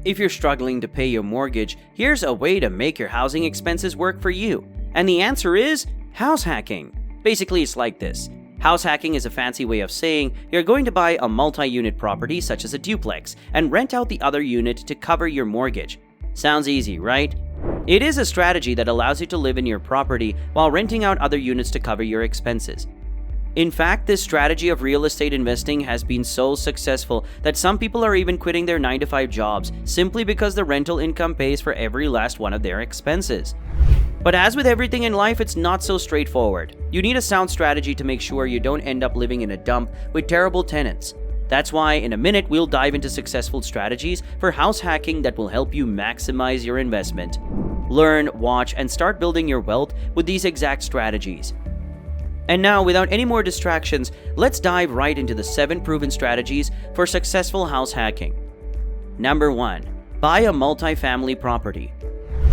If you're struggling to pay your mortgage, here's a way to make your housing expenses work for you. And the answer is house hacking. Basically, it's like this. House hacking is a fancy way of saying you're going to buy a multi-unit property such as a duplex and rent out the other unit to cover your mortgage. Sounds easy, right? It is a strategy that allows you to live in your property while renting out other units to cover your expenses. In fact, this strategy of real estate investing has been so successful that some people are even quitting their 9-to-5 jobs simply because the rental income pays for every last one of their expenses. But as with everything in life, it's not so straightforward. You need a sound strategy to make sure you don't end up living in a dump with terrible tenants. That's why in a minute we'll dive into successful strategies for house hacking that will help you maximize your investment. Learn, watch, and start building your wealth with these exact strategies. And now, without any more distractions, let's dive right into the 7 proven strategies for successful house hacking. Number 1. Buy a multifamily property.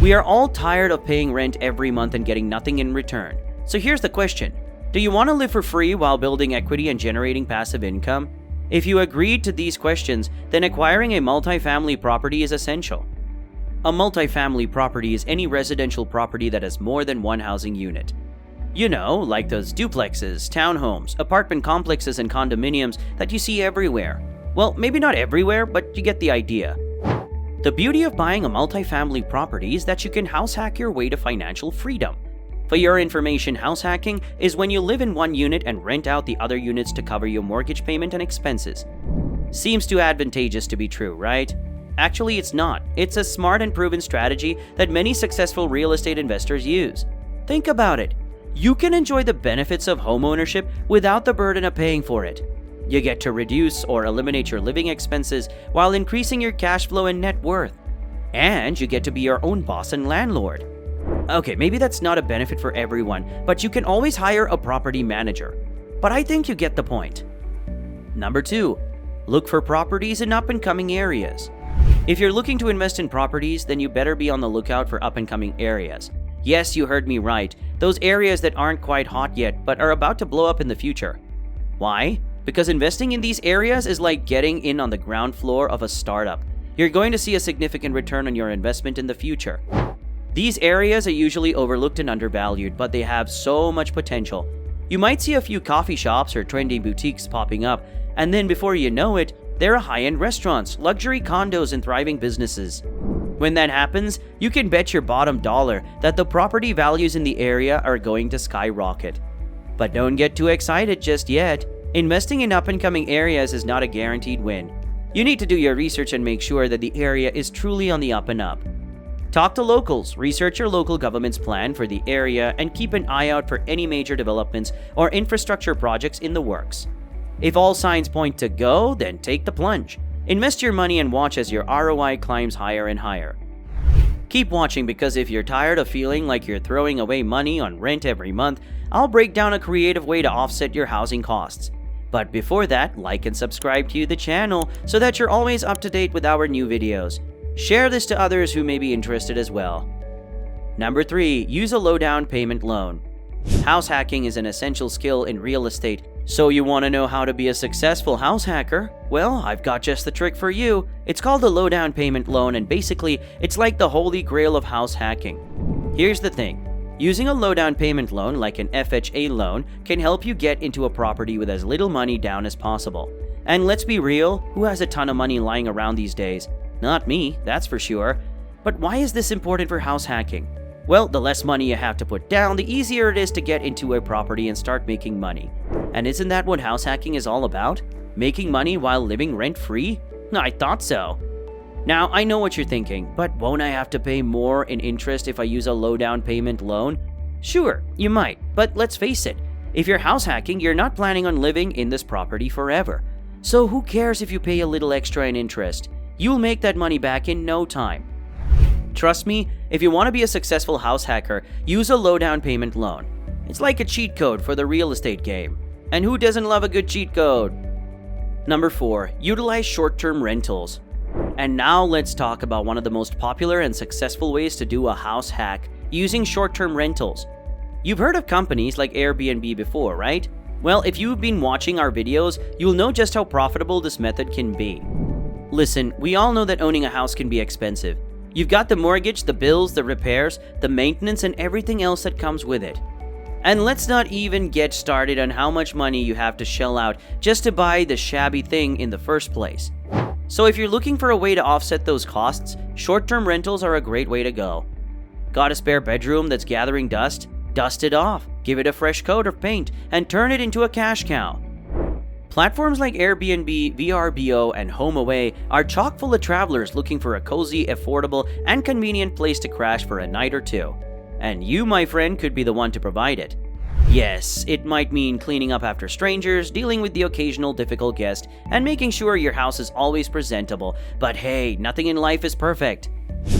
We are all tired of paying rent every month and getting nothing in return. So here's the question. Do you want to live for free while building equity and generating passive income? If you agreed to these questions, then acquiring a multifamily property is essential. A multifamily property is any residential property that has more than one housing unit. You know, like those duplexes, townhomes, apartment complexes, and condominiums that you see everywhere. Well, maybe not everywhere, but you get the idea. The beauty of buying a multifamily property is that you can house hack your way to financial freedom. For your information, house hacking is when you live in one unit and rent out the other units to cover your mortgage payment and expenses. Seems too advantageous to be true, right? Actually, it's not. It's a smart and proven strategy that many successful real estate investors use. Think about it. You can enjoy the benefits of homeownership without the burden of paying for it. You get to reduce or eliminate your living expenses while increasing your cash flow and net worth. And you get to be your own boss and landlord. Okay, maybe that's not a benefit for everyone, but you can always hire a property manager. But I think you get the point. Number 2. Look for properties in up-and-coming areas. If you're looking to invest in properties, then you better be on the lookout for up-and-coming areas. Yes, you heard me right. Those areas that aren't quite hot yet, but are about to blow up in the future. Why? Because investing in these areas is like getting in on the ground floor of a startup. You're going to see a significant return on your investment in the future. These areas are usually overlooked and undervalued, but they have so much potential. You might see a few coffee shops or trendy boutiques popping up, and then before you know it, there are high-end restaurants, luxury condos, and thriving businesses. When that happens, you can bet your bottom dollar that the property values in the area are going to skyrocket. But don't get too excited just yet. Investing in up-and-coming areas is not a guaranteed win. You need to do your research and make sure that the area is truly on the up and up. Talk to locals, research your local government's plan for the area, and keep an eye out for any major developments or infrastructure projects in the works. If all signs point to go, then take the plunge. Invest your money and watch as your ROI climbs higher and higher. Keep watching, because if you're tired of feeling like you're throwing away money on rent every month, I'll break down a creative way to offset your housing costs. But before that, like and subscribe to the channel so that you're always up to date with our new videos. Share this to others who may be interested as well. Number 3. Use a low-down payment loan. House hacking is an essential skill in real estate. So you want to know how to be a successful house hacker? Well, I've got just the trick for you. It's called a low-down payment loan, and basically, it's like the holy grail of house hacking. Here's the thing. Using a low-down payment loan, like an FHA loan, can help you get into a property with as little money down as possible. And let's be real, who has a ton of money lying around these days? Not me, that's for sure. But why is this important for house hacking? Well, the less money you have to put down, the easier it is to get into a property and start making money. And isn't that what house hacking is all about? Making money while living rent-free? I thought so. Now, I know what you're thinking, but won't I have to pay more in interest if I use a low-down payment loan? Sure, you might, but let's face it. If you're house hacking, you're not planning on living in this property forever. So who cares if you pay a little extra in interest? You'll make that money back in no time. Trust me, if you want to be a successful house hacker, use a low-down payment loan. It's like a cheat code for the real estate game. And who doesn't love a good cheat code? Number 4. Utilize short-term rentals. And now let's talk about one of the most popular and successful ways to do a house hack, using short-term rentals. You've heard of companies like Airbnb before, right? Well, if you've been watching our videos, you'll know just how profitable this method can be. Listen, we all know that owning a house can be expensive. You've got the mortgage, the bills, the repairs, the maintenance, and everything else that comes with it. And let's not even get started on how much money you have to shell out just to buy the shabby thing in the first place. So if you're looking for a way to offset those costs, short-term rentals are a great way to go. Got a spare bedroom that's gathering dust? Dust it off, give it a fresh coat of paint, and turn it into a cash cow. Platforms like Airbnb, VRBO, and HomeAway are chock full of travelers looking for a cozy, affordable, and convenient place to crash for a night or two. And you, my friend, could be the one to provide it. Yes, it might mean cleaning up after strangers, dealing with the occasional difficult guest, and making sure your house is always presentable. But hey, nothing in life is perfect.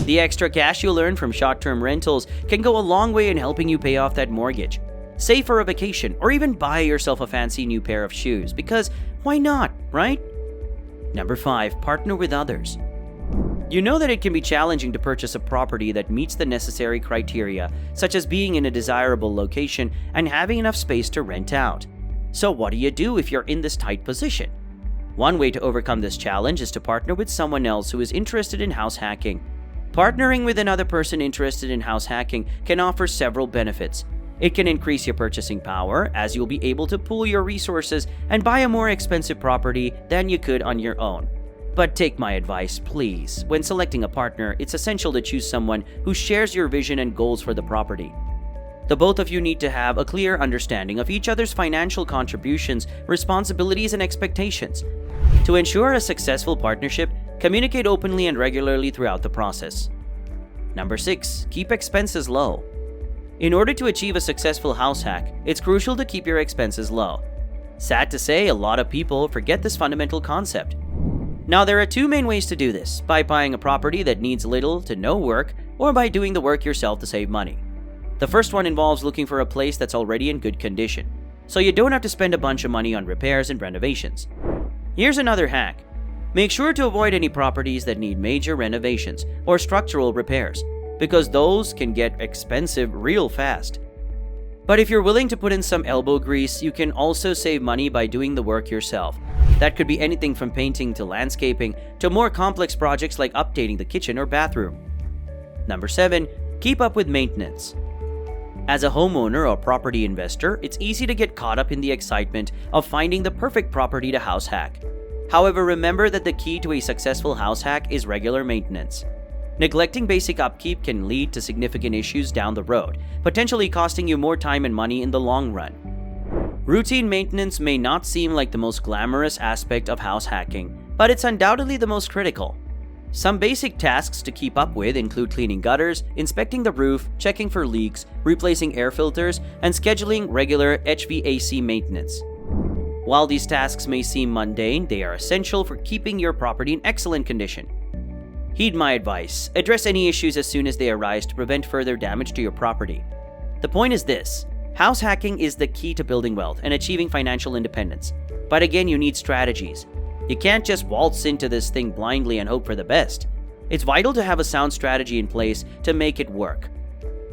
The extra cash you'll earn from short-term rentals can go a long way in helping you pay off that mortgage. Save for a vacation, or even buy yourself a fancy new pair of shoes, because why not, right? Number 5, partner with others. You know that it can be challenging to purchase a property that meets the necessary criteria, such as being in a desirable location and having enough space to rent out. So what do you do if you're in this tight position? One way to overcome this challenge is to partner with someone else who is interested in house hacking. Partnering with another person interested in house hacking can offer several benefits. It can increase your purchasing power, as you'll be able to pool your resources and buy a more expensive property than you could on your own. But take my advice, please. When selecting a partner, it's essential to choose someone who shares your vision and goals for the property. The both of you need to have a clear understanding of each other's financial contributions, responsibilities, and expectations. To ensure a successful partnership, communicate openly and regularly throughout the process. Number 6, keep expenses low. In order to achieve a successful house hack, it's crucial to keep your expenses low. Sad to say, a lot of people forget this fundamental concept. Now, there are 2 main ways to do this: by buying a property that needs little to no work, or by doing the work yourself to save money. The first one involves looking for a place that's already in good condition, so you don't have to spend a bunch of money on repairs and renovations. Here's another hack. Make sure to avoid any properties that need major renovations or structural repairs, because those can get expensive real fast. But if you're willing to put in some elbow grease, you can also save money by doing the work yourself. That could be anything from painting to landscaping to more complex projects like updating the kitchen or bathroom. Number 7, keep up with maintenance. As a homeowner or property investor, it's easy to get caught up in the excitement of finding the perfect property to house hack. However, remember that the key to a successful house hack is regular maintenance. Neglecting basic upkeep can lead to significant issues down the road, potentially costing you more time and money in the long run. Routine maintenance may not seem like the most glamorous aspect of house hacking, but it's undoubtedly the most critical. Some basic tasks to keep up with include cleaning gutters, inspecting the roof, checking for leaks, replacing air filters, and scheduling regular HVAC maintenance. While these tasks may seem mundane, they are essential for keeping your property in excellent condition. Heed my advice. Address any issues as soon as they arise to prevent further damage to your property. The point is this: house hacking is the key to building wealth and achieving financial independence. But again, you need strategies. You can't just waltz into this thing blindly and hope for the best. It's vital to have a sound strategy in place to make it work.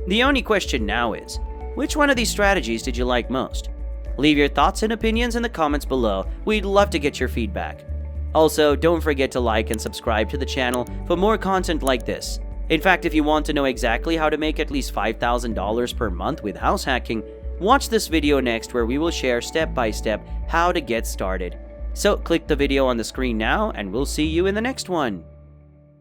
The only question now is, which one of these strategies did you like most? Leave your thoughts and opinions in the comments below. We'd love to get your feedback. Also, don't forget to like and subscribe to the channel for more content like this. In fact, if you want to know exactly how to make at least $5,000 per month with house hacking, watch this video next, where we will share step by step how to get started. So click the video on the screen now, and we'll see you in the next one.